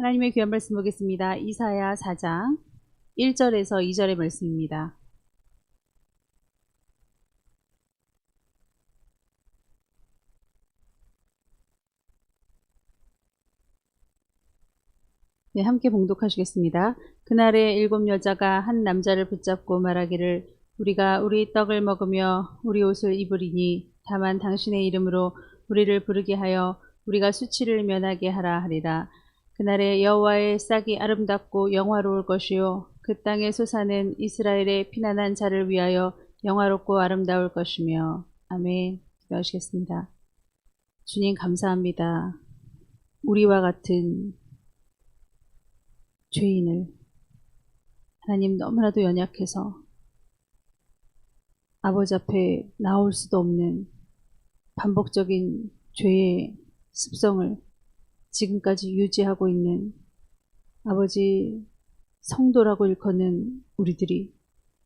하나님의 귀한 말씀 보겠습니다. 이사야 4장 1절에서 2절의 말씀입니다. 네, 함께 봉독하시겠습니다. 그날에 7 여자가 한 남자를 붙잡고 말하기를 우리가 우리 떡을 먹으며 우리 옷을 입으리니 다만 당신의 이름으로 우리를 부르게 하여 우리가 수치를 면하게 하라 하리라. 그날에 여호와의 싹이 아름답고 영화로울 것이요 그 땅에 솟아는 이스라엘의 피난한 자를 위하여 영화롭고 아름다울 것이며. 아멘. 기도하시겠습니다. 주님 감사합니다. 우리와 같은 죄인을 하나님 너무나도 연약해서 아버지 앞에 나올 수도 없는 반복적인 죄의 습성을 지금까지 유지하고 있는 아버지 성도라고 일컫는 우리들이,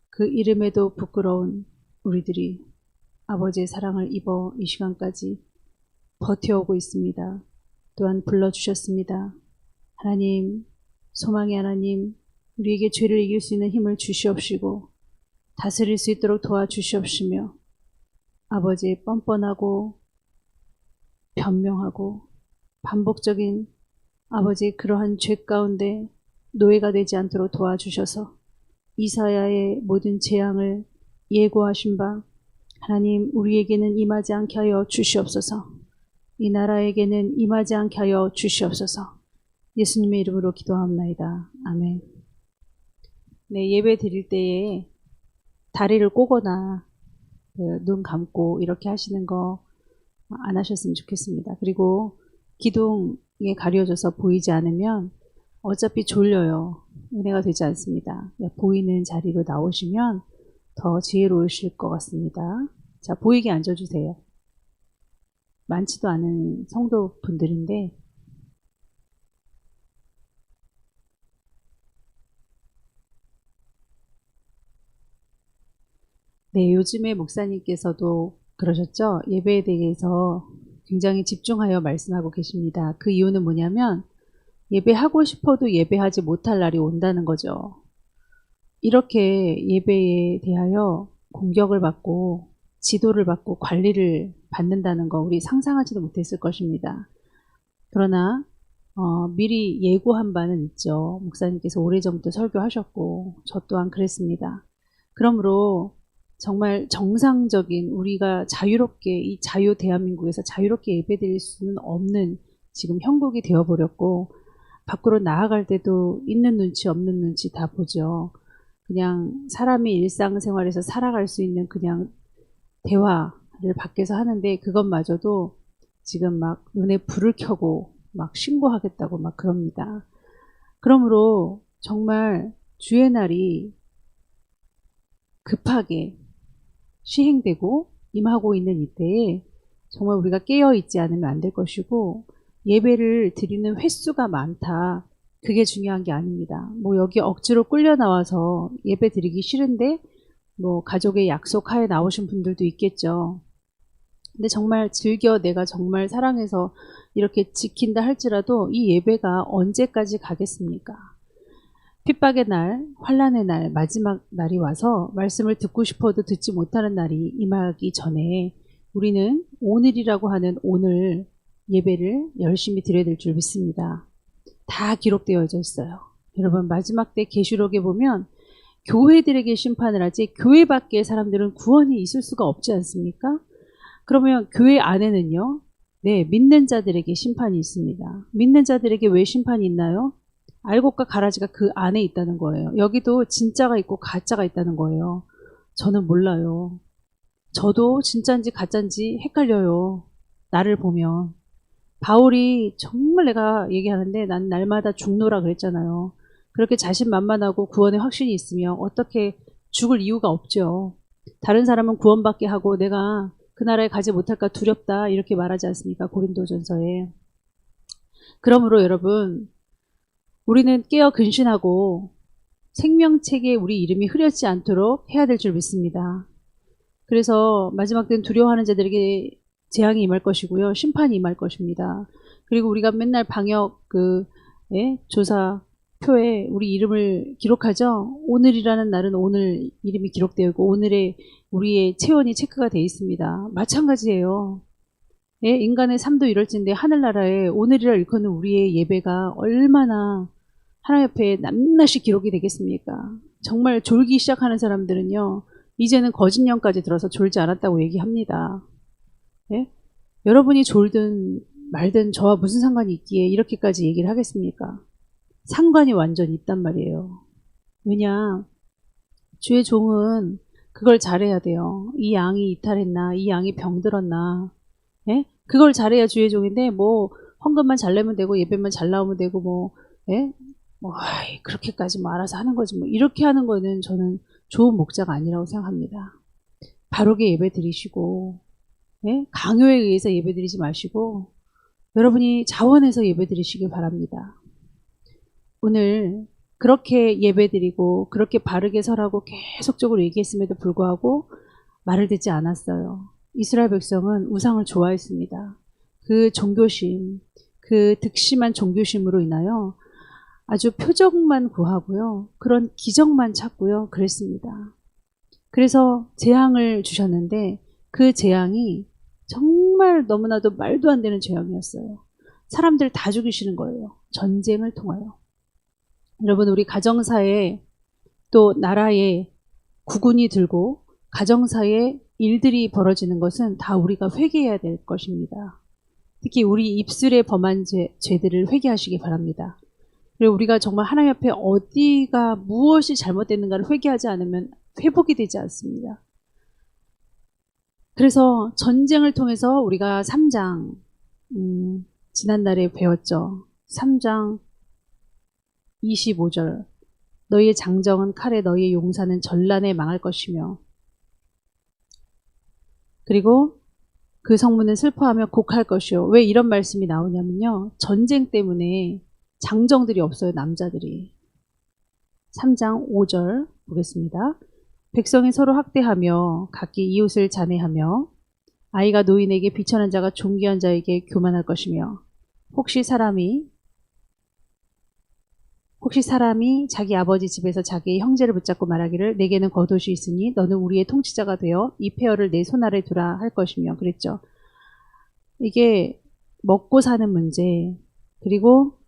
그 이름에도 부끄러운 우리들이 아버지의 사랑을 입어 이 시간까지 버텨오고 있습니다. 또한 불러주셨습니다. 하나님, 소망의 하나님, 우리에게 죄를 이길 수 있는 힘을 주시옵시고 다스릴 수 있도록 도와주시옵시며 아버지의 뻔뻔하고 변명하고 반복적인 아버지의 그러한 죄 가운데 노예가 되지 않도록 도와주셔서 이사야의 모든 재앙을 예고하신 바 하나님 우리에게는 임하지 않게 하여 주시옵소서. 이 나라에게는 임하지 않게 하여 주시옵소서. 예수님의 이름으로 기도하옵나이다. 아멘. 네, 예배 드릴 때에 다리를 꼬거나 눈 감고 이렇게 하시는 거 안 하셨으면 좋겠습니다. 그리고 기둥에 가려져서 보이지 않으면 어차피 졸려요. 은혜가 되지 않습니다. 보이는 자리로 나오시면 더 지혜로우실 것 같습니다. 자, 보이게 앉아주세요. 많지도 않은 성도분들인데 네, 요즘에 목사님께서도 그러셨죠? 예배에 대해서 굉장히 집중하여 말씀하고 계십니다. 그 이유는 뭐냐면 예배하고 싶어도 예배하지 못할 날이 온다는 거죠. 이렇게 예배에 대하여 공격을 받고 지도를 받고 관리를 받는다는 거 우리 상상하지도 못했을 것입니다. 그러나 미리 예고한 바는 있죠. 목사님께서 오래전부터 설교하셨고 저 또한 그랬습니다. 그러므로 정말 정상적인 우리가 자유롭게 이 자유 대한민국에서 자유롭게 예배드릴 수는 없는 지금 형국이 되어버렸고 밖으로 나아갈 때도 있는 눈치 없는 눈치 다 보죠. 그냥 사람이 일상생활에서 살아갈 수 있는 그냥 대화를 밖에서 하는데 그것마저도 지금 막 눈에 불을 켜고 막 신고하겠다고 막 그럽니다. 그러므로 정말 주의 날이 급하게 시행되고 임하고 있는 이때에 정말 우리가 깨어있지 않으면 안 될 것이고 예배를 드리는 횟수가 많다. 그게 중요한 게 아닙니다. 뭐 여기 억지로 끌려 나와서 예배 드리기 싫은데 뭐 가족의 약속하에 나오신 분들도 있겠죠. 근데 정말 즐겨 내가 정말 사랑해서 이렇게 지킨다 할지라도 이 예배가 언제까지 가겠습니까? 핍박의 날, 환난의 날, 마지막 날이 와서 말씀을 듣고 싶어도 듣지 못하는 날이 임하기 전에 우리는 오늘이라고 하는 오늘 예배를 열심히 드려야 될 줄 믿습니다. 다 기록되어져 있어요. 여러분 마지막 때 계시록에 보면 교회들에게 심판을 하지 교회 밖의 사람들은 구원이 있을 수가 없지 않습니까? 그러면 교회 안에는요. 네, 믿는 자들에게 심판이 있습니다. 믿는 자들에게 왜 심판이 있나요? 알곡과 가라지가 그 안에 있다는 거예요. 여기도 진짜가 있고 가짜가 있다는 거예요. 저는 몰라요. 저도 진짜인지 가짜인지 헷갈려요. 나를 보면. 바울이 정말 내가 얘기하는데 난 날마다 죽노라 그랬잖아요. 그렇게 자신만만하고 구원의 확신이 있으면 어떻게 죽을 이유가 없죠. 다른 사람은 구원받게 하고 내가 그 나라에 가지 못할까 두렵다 이렇게 말하지 않습니까? 고린도전서에. 그러므로 여러분 우리는 깨어 근신하고 생명책에 우리 이름이 흐려지지 않도록 해야 될 줄 믿습니다. 그래서 마지막 때는 두려워하는 자들에게 재앙이 임할 것이고요. 심판이 임할 것입니다. 그리고 우리가 맨날 방역 예? 조사표에 우리 이름을 기록하죠. 오늘이라는 날은 오늘 이름이 기록되어 있고 오늘의 우리의 체온이 체크가 되어 있습니다. 마찬가지예요. 예? 인간의 삶도 이럴진데 하늘나라에 오늘이라 일컫는 우리의 예배가 얼마나 하나님 앞에 낱낱이 기록이 되겠습니까? 정말 졸기 시작하는 사람들은요. 이제는 거짓년까지 들어서 졸지 않았다고 얘기합니다. 예? 여러분이 졸든 말든 저와 무슨 상관이 있기에 이렇게까지 얘기를 하겠습니까? 상관이 완전히 있단 말이에요. 왜냐? 주의 종은 그걸 잘해야 돼요. 이 양이 이탈했나? 이 양이 병들었나? 예? 그걸 잘해야 주의 종인데 뭐 헌금만 잘 내면 되고 예배만 잘 나오면 되고 뭐 예? 그렇게까지 뭐 알아서 하는 거지 뭐 이렇게 하는 거는 저는 좋은 목자가 아니라고 생각합니다. 바르게 예배 드리시고 예? 강요에 의해서 예배 드리지 마시고 여러분이 자원해서 예배 드리시길 바랍니다. 오늘 그렇게 예배 드리고 그렇게 바르게 설하고 계속적으로 얘기했음에도 불구하고 말을 듣지 않았어요. 이스라엘 백성은 우상을 좋아했습니다. 그 종교심, 그 득심한 종교심으로 인하여 아주 표적만 구하고요. 그런 기적만 찾고요. 그랬습니다. 그래서 재앙을 주셨는데 그 재앙이 정말 너무나도 말도 안 되는 재앙이었어요. 사람들 다 죽이시는 거예요. 전쟁을 통하여. 여러분 우리 가정사에 또 나라에 국군이 들고 가정사에 일들이 벌어지는 것은 다 우리가 회개해야 될 것입니다. 특히 우리 입술에 범한 죄들을 회개하시기 바랍니다. 그리고 우리가 정말 하나님 앞에 어디가 무엇이 잘못됐는가를 회개하지 않으면 회복이 되지 않습니다. 그래서 전쟁을 통해서 우리가 3장 지난날에 배웠죠. 3장 25절 너희의 장정은 칼에 너희의 용사는 전란에 망할 것이며 그리고 그 성문은 슬퍼하며 곡할 것이요. 왜 이런 말씀이 나오냐면요. 전쟁 때문에 장정들이 없어요. 남자들이. 3장 5절 보겠습니다. 백성이 서로 학대하며 각기 이웃을 잔해하며 아이가 노인에게 비천한 자가 존귀한 자에게 교만할 것이며 혹시 사람이 자기 아버지 집에서 자기의 형제를 붙잡고 말하기를 내게는 겉옷이 있으니 너는 우리의 통치자가 되어 이 폐허를 내 손 아래 두라 할 것이며 그랬죠. 이게 먹고 사는 문제 그리고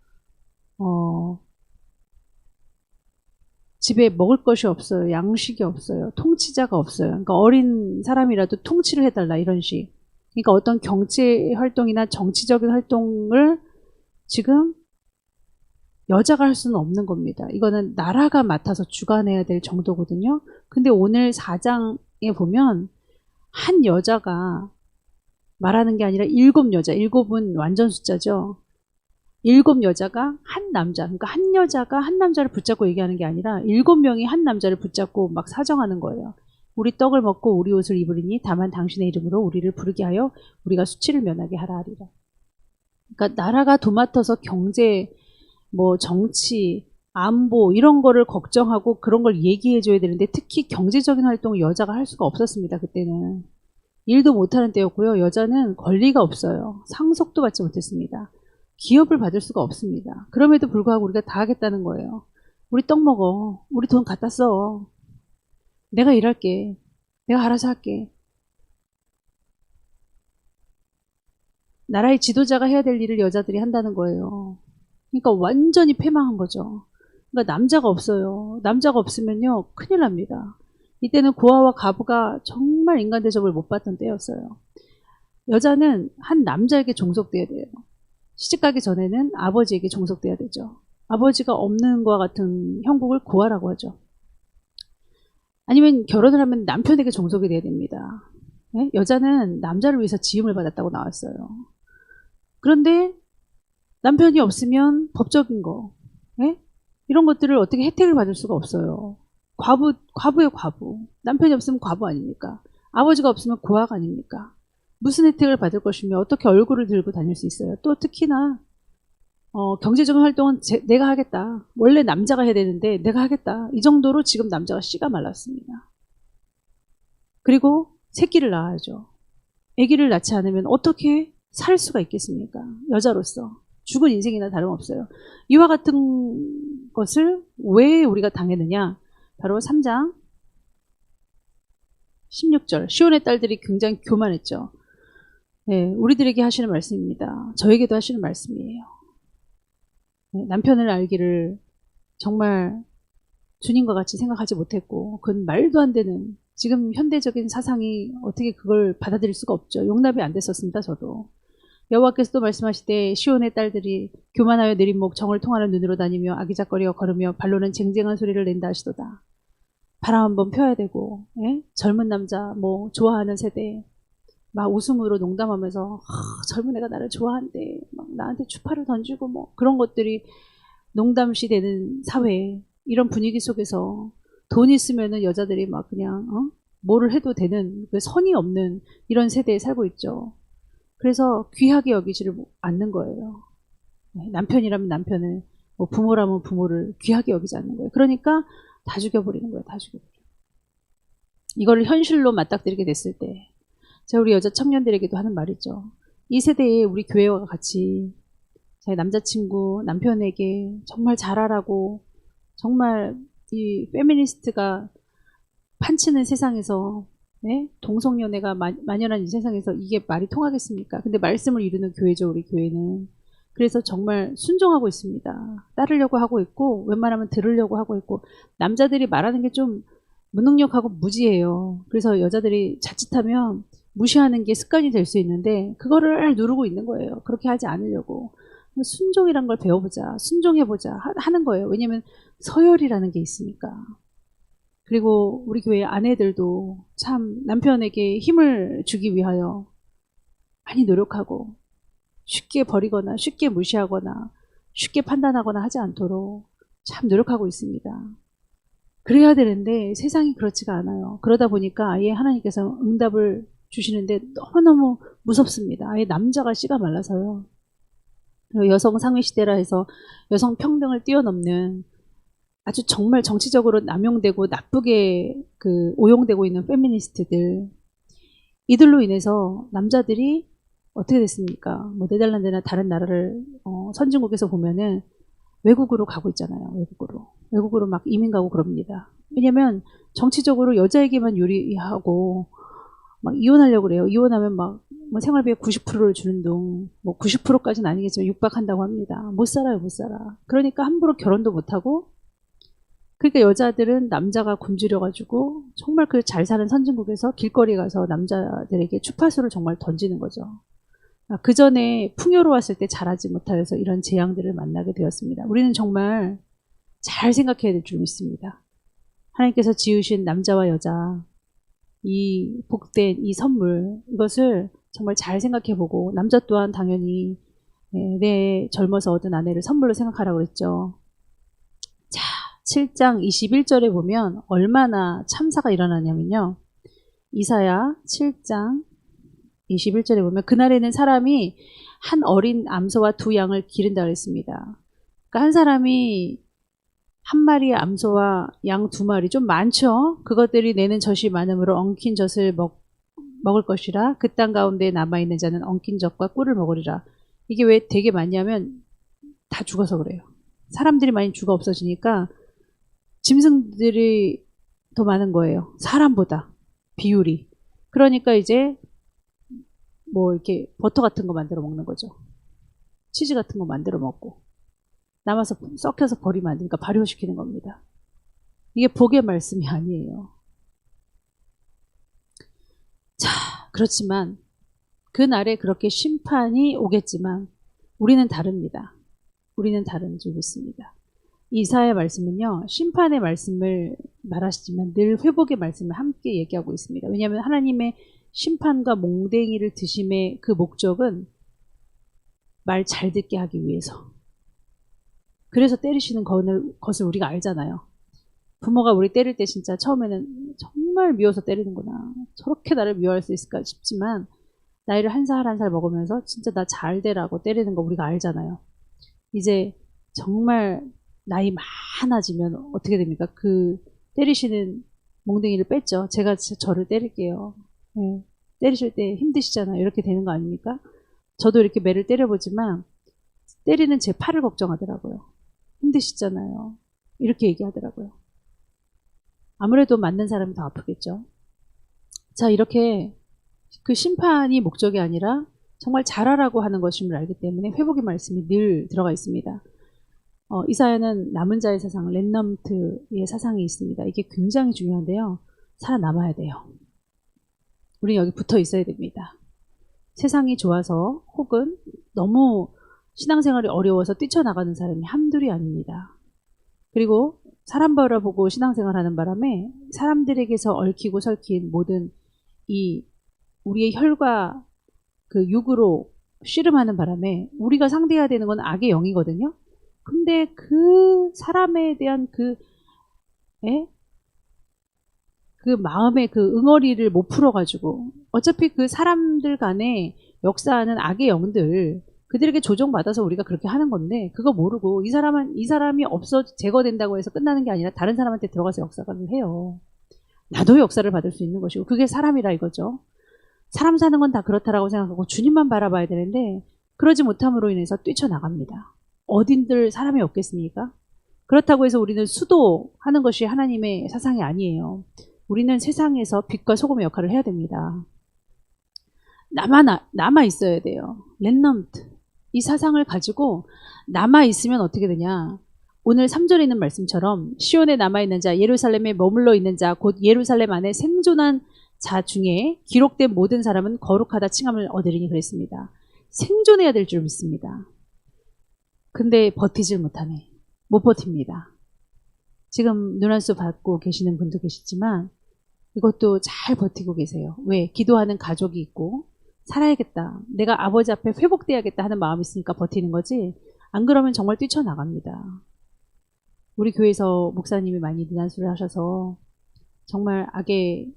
집에 먹을 것이 없어요. 양식이 없어요. 통치자가 없어요. 그러니까 어린 사람이라도 통치를 해달라 이런 식. 그러니까 어떤 경제 활동이나 정치적인 활동을 지금 여자가 할 수는 없는 겁니다. 이거는 나라가 맡아서 주관해야 될 정도거든요. 근데 오늘 4장에 보면 한 여자가 말하는 게 아니라 7여자, 7은 완전 숫자죠. 7여자가 한 남자, 그러니까 한 여자가 한 남자를 붙잡고 얘기하는 게 아니라 7명이 한 남자를 붙잡고 막 사정하는 거예요. 우리 떡을 먹고 우리 옷을 입으리니 다만 당신의 이름으로 우리를 부르게 하여 우리가 수치를 면하게 하라 하리라. 그러니까 나라가 도맡아서 경제, 뭐 정치, 안보 이런 거를 걱정하고 그런 걸 얘기해 줘야 되는데 특히 경제적인 활동을 여자가 할 수가 없었습니다. 그때는. 일도 못하는 때였고요. 여자는 권리가 없어요. 상속도 받지 못했습니다. 기업을 받을 수가 없습니다. 그럼에도 불구하고 우리가 다 하겠다는 거예요. 우리 떡 먹어. 우리 돈 갖다 써. 내가 일할게. 내가 알아서 할게. 나라의 지도자가 해야 될 일을 여자들이 한다는 거예요. 그러니까 완전히 패망한 거죠. 그러니까 남자가 없어요. 남자가 없으면요 큰일 납니다. 이때는 고아와 과부가 정말 인간 대접을 못 받던 때였어요. 여자는 한 남자에게 종속돼야 돼요. 시집가기 전에는 아버지에게 종속돼야 되죠. 아버지가 없는 것과 같은 형국을 고아라고 하죠. 아니면 결혼을 하면 남편에게 종속이 돼야 됩니다. 네? 여자는 남자를 위해서 지음을 받았다고 나왔어요. 그런데 남편이 없으면 법적인 거, 네? 이런 것들을 어떻게 혜택을 받을 수가 없어요. 과부의 과부. 남편이 없으면 과부 아닙니까? 아버지가 없으면 고아가 아닙니까? 무슨 혜택을 받을 것이며 어떻게 얼굴을 들고 다닐 수 있어요? 또 특히나 경제적인 활동은 내가 하겠다. 원래 남자가 해야 되는데 내가 하겠다. 이 정도로 지금 남자가 씨가 말랐습니다. 그리고 새끼를 낳아야죠. 아기를 낳지 않으면 어떻게 살 수가 있겠습니까? 여자로서. 죽은 인생이나 다름없어요. 이와 같은 것을 왜 우리가 당했느냐? 바로 3장 16절. 시온의 딸들이 굉장히 교만했죠. 네, 우리들에게 하시는 말씀입니다. 저에게도 하시는 말씀이에요. 네, 남편을 알기를 정말 주님과 같이 생각하지 못했고, 그건 말도 안 되는, 지금 현대적인 사상이 어떻게 그걸 받아들일 수가 없죠. 용납이 안 됐었습니다, 저도. 여호와께서 또 말씀하시되 시온의 딸들이 교만하여 내린목 정을 통하는 눈으로 다니며 아기작거리어 걸으며 발로는 쟁쟁한 소리를 낸다 하시도다. 바람 한번 펴야 되고, 예? 젊은 남자 뭐 좋아하는 세대 막 웃음으로 농담하면서 젊은 애가 나를 좋아한대, 막 나한테 추파를 던지고 뭐 그런 것들이 농담시 되는 사회, 이런 분위기 속에서 돈 있으면은 여자들이 막 그냥 뭐를 해도 되는 그 선이 없는 이런 세대에 살고 있죠. 그래서 귀하게 여기지를 않는 거예요. 남편이라면 남편을, 뭐 부모라면 부모를 귀하게 여기지 않는 거예요. 그러니까 다 죽여버리는 거예요. 다 죽여버려요. 이거를 현실로 맞닥뜨리게 됐을 때 제가 우리 여자 청년들에게도 하는 말이죠. 이 세대에 우리 교회와 같이 자기 남자친구, 남편에게 정말 잘하라고, 정말 이 페미니스트가 판치는 세상에서, 네? 동성연애가 만연한 이 세상에서 이게 말이 통하겠습니까? 근데 말씀을 이루는 교회죠, 우리 교회는. 그래서 정말 순종하고 있습니다. 따르려고 하고 있고, 웬만하면 들으려고 하고 있고, 남자들이 말하는 게 좀 무능력하고 무지해요. 그래서 여자들이 자칫하면 무시하는 게 습관이 될 수 있는데, 그거를 누르고 있는 거예요. 그렇게 하지 않으려고. 순종이란 걸 배워보자, 순종해보자 하는 거예요. 왜냐면 서열이라는 게 있으니까. 그리고 우리 교회 아내들도 참 남편에게 힘을 주기 위하여 많이 노력하고, 쉽게 버리거나 쉽게 무시하거나 쉽게 판단하거나 하지 않도록 참 노력하고 있습니다. 그래야 되는데 세상이 그렇지가 않아요. 그러다 보니까 아예 하나님께서 응답을 주시는데 너무너무 무섭습니다. 아예 남자가 씨가 말라서요. 여성 상위 시대라 해서 여성 평등을 뛰어넘는 아주 정말 정치적으로 남용되고 나쁘게 그 오용되고 있는 페미니스트들, 이들로 인해서 남자들이 어떻게 됐습니까? 뭐 네덜란드나 다른 나라를 선진국에서 보면은 외국으로 가고 있잖아요. 외국으로 막 이민 가고 그럽니다. 왜냐면 정치적으로 여자에게만 유리하고 막 이혼하려고 그래요. 이혼하면 막 뭐 생활비의 90%를 주는 둥, 뭐 90%까지는 아니겠지만 육박한다고 합니다. 못 살아요, 못 살아. 그러니까 함부로 결혼도 못 하고, 그러니까 여자들은 남자가 굶주려가지고 정말 그 잘 사는 선진국에서 길거리 가서 남자들에게 추파수를 정말 던지는 거죠. 그 전에 풍요로웠을 때 잘하지 못하여서 이런 재앙들을 만나게 되었습니다. 우리는 정말 잘 생각해야 될 줄 믿습니다. 하나님께서 지으신 남자와 여자, 이 복된 이 선물, 이것을 정말 잘 생각해보고, 남자 또한 당연히 내 젊어서 얻은 아내를 선물로 생각하라고 그랬죠. 자, 7장 21절에 보면 얼마나 참사가 일어나냐면요. 이사야 7장 21절에 보면 그날에는 사람이 한 어린 암소와 두 양을 기른다 그랬습니다. 그러니까 한 사람이 한 마리의 암소와 양 두 마리, 좀 많죠? 그것들이 내는 젖이 많으므로 엉킨 젖을 먹을 것이라. 그 땅 가운데 남아있는 자는 엉킨 젖과 꿀을 먹으리라. 이게 왜 되게 많냐면 다 죽어서 그래요. 사람들이 많이 죽어 없어지니까 짐승들이 더 많은 거예요. 사람보다 비율이. 그러니까 이제 뭐 이렇게 버터 같은 거 만들어 먹는 거죠. 치즈 같은 거 만들어 먹고, 남아서 썩혀서 버리면 안 되니까 발효시키는 겁니다. 이게 복의 말씀이 아니에요. 자, 그렇지만 그날에 그렇게 심판이 오겠지만 우리는 다릅니다. 우리는 다른 줄 믿습니다. 이사야의 말씀은요, 심판의 말씀을 말하시지만 늘 회복의 말씀을 함께 얘기하고 있습니다. 왜냐하면 하나님의 심판과 몽댕이를 드심의 그 목적은 말 잘 듣게 하기 위해서. 그래서 때리시는 것을 우리가 알잖아요. 부모가 우리 때릴 때 진짜 처음에는 정말 미워서 때리는구나, 저렇게 나를 미워할 수 있을까 싶지만 나이를 한 살 한 살 먹으면서 진짜 나 잘 되라고 때리는 거 우리가 알잖아요. 이제 정말 나이 많아지면 어떻게 됩니까? 그 때리시는 몽댕이를 뺐죠. 제가 저를 때릴게요. 네. 때리실 때 힘드시잖아요. 이렇게 되는 거 아닙니까? 저도 이렇게 매를 때려보지만 때리는 제 팔을 걱정하더라고요. 힘드시잖아요. 이렇게 얘기하더라고요. 아무래도 맞는 사람이 더 아프겠죠. 자, 이렇게 그 심판이 목적이 아니라 정말 잘하라고 하는 것임을 알기 때문에 회복의 말씀이 늘 들어가 있습니다. 이사야는 남은 자의 사상, 렘넌트의 사상이 있습니다. 이게 굉장히 중요한데요. 살아남아야 돼요. 우리는 여기 붙어 있어야 됩니다. 세상이 좋아서 혹은 너무 신앙생활이 어려워서 뛰쳐나가는 사람이 한둘이 아닙니다. 그리고 사람 바라보고 신앙생활하는 바람에 사람들에게서 얽히고 설킨 모든 이 우리의 혈과 그 육으로 씨름하는 바람에 우리가 상대해야 되는 건 악의 영이거든요. 근데 그 사람에 대한 그 마음의 그 응어리를 못 풀어가지고 어차피 그 사람들 간에 역사하는 악의 영들 그들에게 조정받아서 우리가 그렇게 하는 건데 그거 모르고 이 사람이 없어 제거된다고 해서 끝나는 게 아니라 다른 사람한테 들어가서 역사를 해요. 나도 역사를 받을 수 있는 것이고 그게 사람이라 이거죠. 사람 사는 건 다 그렇다라고 생각하고 주님만 바라봐야 되는데 그러지 못함으로 인해서 뛰쳐나갑니다. 어딘들 사람이 없겠습니까? 그렇다고 해서 우리는 수도하는 것이 하나님의 사상이 아니에요. 우리는 세상에서 빛과 소금의 역할을 해야 됩니다. 남아 있어야 돼요. 렘넌트. 이 사상을 가지고 남아 있으면 어떻게 되냐? 오늘 3절에 있는 말씀처럼 시온에 남아 있는 자, 예루살렘에 머물러 있는 자, 곧 예루살렘 안에 생존한 자 중에 기록된 모든 사람은 거룩하다 칭함을 얻으리니 그랬습니다. 생존해야 될 줄 믿습니다. 근데 버티질 못하네. 못 버팁니다. 지금 눈안수 받고 계시는 분도 계시지만 이것도 잘 버티고 계세요. 왜? 기도하는 가족이 있고 살아야겠다. 내가 아버지 앞에 회복돼야겠다 하는 마음이 있으니까 버티는 거지. 안 그러면 정말 뛰쳐나갑니다. 우리 교회에서 목사님이 많이 눈안수를 하셔서 정말 악의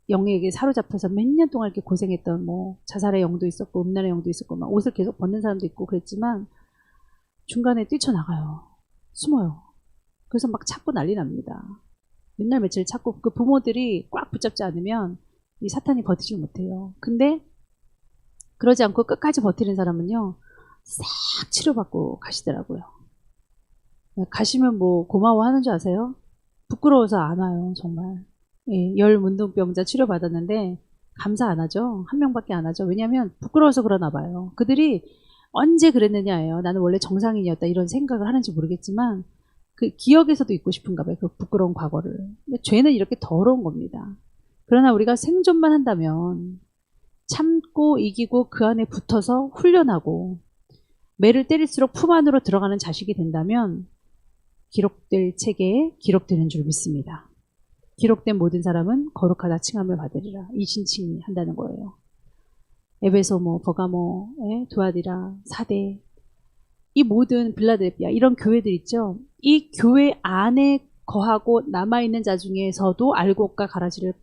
영에게 사로잡혀서 몇 년 동안 이렇게 고생했던 뭐 자살의 영도 있었고 음란의 영도 있었고 막 옷을 계속 벗는 사람도 있고 그랬지만 중간에 뛰쳐나가요. 숨어요. 그래서 막 찾고 난리 납니다. 맨날 며칠 찾고 그 부모들이 꽉 붙잡지 않으면 이 사탄이 버티지 못해요. 근데 그러지 않고 끝까지 버티는 사람은요. 싹 치료받고 가시더라고요. 가시면 뭐 고마워하는 줄 아세요? 부끄러워서 안 와요. 정말. 예, 열 문둥병자 치료받았는데 감사 안 하죠. 한 명밖에 안 하죠. 왜냐하면 부끄러워서 그러나 봐요. 그들이 언제 그랬느냐예요. 나는 원래 정상인이었다 이런 생각을 하는지 모르겠지만 그 기억에서도 있고 싶은가 봐요. 그 부끄러운 과거를. 근데 죄는 이렇게 더러운 겁니다. 그러나 우리가 생존만 한다면 참고 이기고 그 안에 붙어서 훈련하고 매를 때릴수록 품 안으로 들어가는 자식이 된다면 기록될 책에 기록되는 줄 믿습니다. 기록된 모든 사람은 거룩하다 칭함을 받으리라. 이 신칭이 한다는 거예요. 에베소, 버가모, 두아디라, 사대 이 모든 빌라델피아 이런 교회들 있죠. 이 교회 안에 거하고 남아있는 자 중에서도 알곡과 가라지를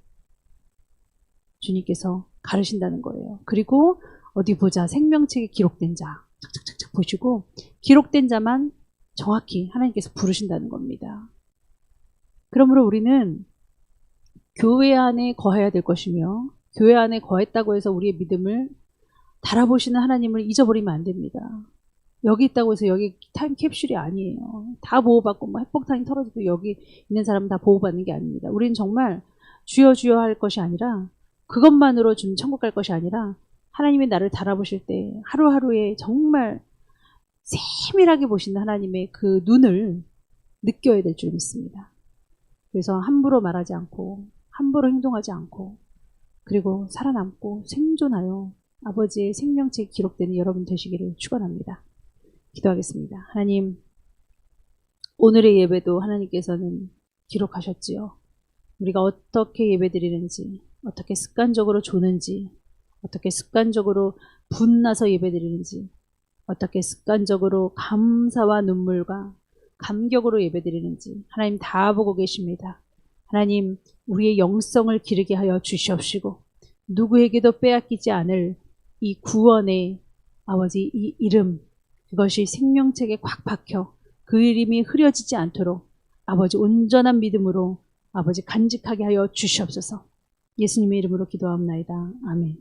주님께서 가르신다는 거예요. 그리고 어디 보자. 생명책에 기록된 자 착착착착 보시고 기록된 자만 정확히 하나님께서 부르신다는 겁니다. 그러므로 우리는 교회 안에 거해야 될 것이며 교회 안에 거했다고 해서 우리의 믿음을 달아보시는 하나님을 잊어버리면 안 됩니다. 여기 있다고 해서 여기 타임캡슐이 아니에요. 다 보호받고 뭐 핵폭탄이 떨어져도 여기 있는 사람은 다 보호받는 게 아닙니다. 우리는 정말 주여 주여 할 것이 아니라 그것만으로 좀 천국 갈 것이 아니라 하나님이 나를 달아보실 때 하루하루에 정말 세밀하게 보시는 하나님의 그 눈을 느껴야 될 줄 믿습니다. 그래서 함부로 말하지 않고 함부로 행동하지 않고 그리고 살아남고 생존하여 아버지의 생명책에 기록되는 여러분 되시기를 축원합니다. 기도하겠습니다. 하나님, 오늘의 예배도 하나님께서는 기록하셨지요. 우리가 어떻게 예배드리는지, 어떻게 습관적으로 조는지, 어떻게 습관적으로 분나서 예배드리는지, 어떻게 습관적으로 감사와 눈물과 감격으로 예배드리는지 하나님 다 보고 계십니다. 하나님, 우리의 영성을 기르게 하여 주시옵시고 누구에게도 빼앗기지 않을 이 구원의 아버지 이 이름 그것이 생명책에 꽉 박혀 그 이름이 흐려지지 않도록 아버지 온전한 믿음으로 아버지 간직하게 하여 주시옵소서. 예수님의 이름으로 기도하옵나이다. 아멘.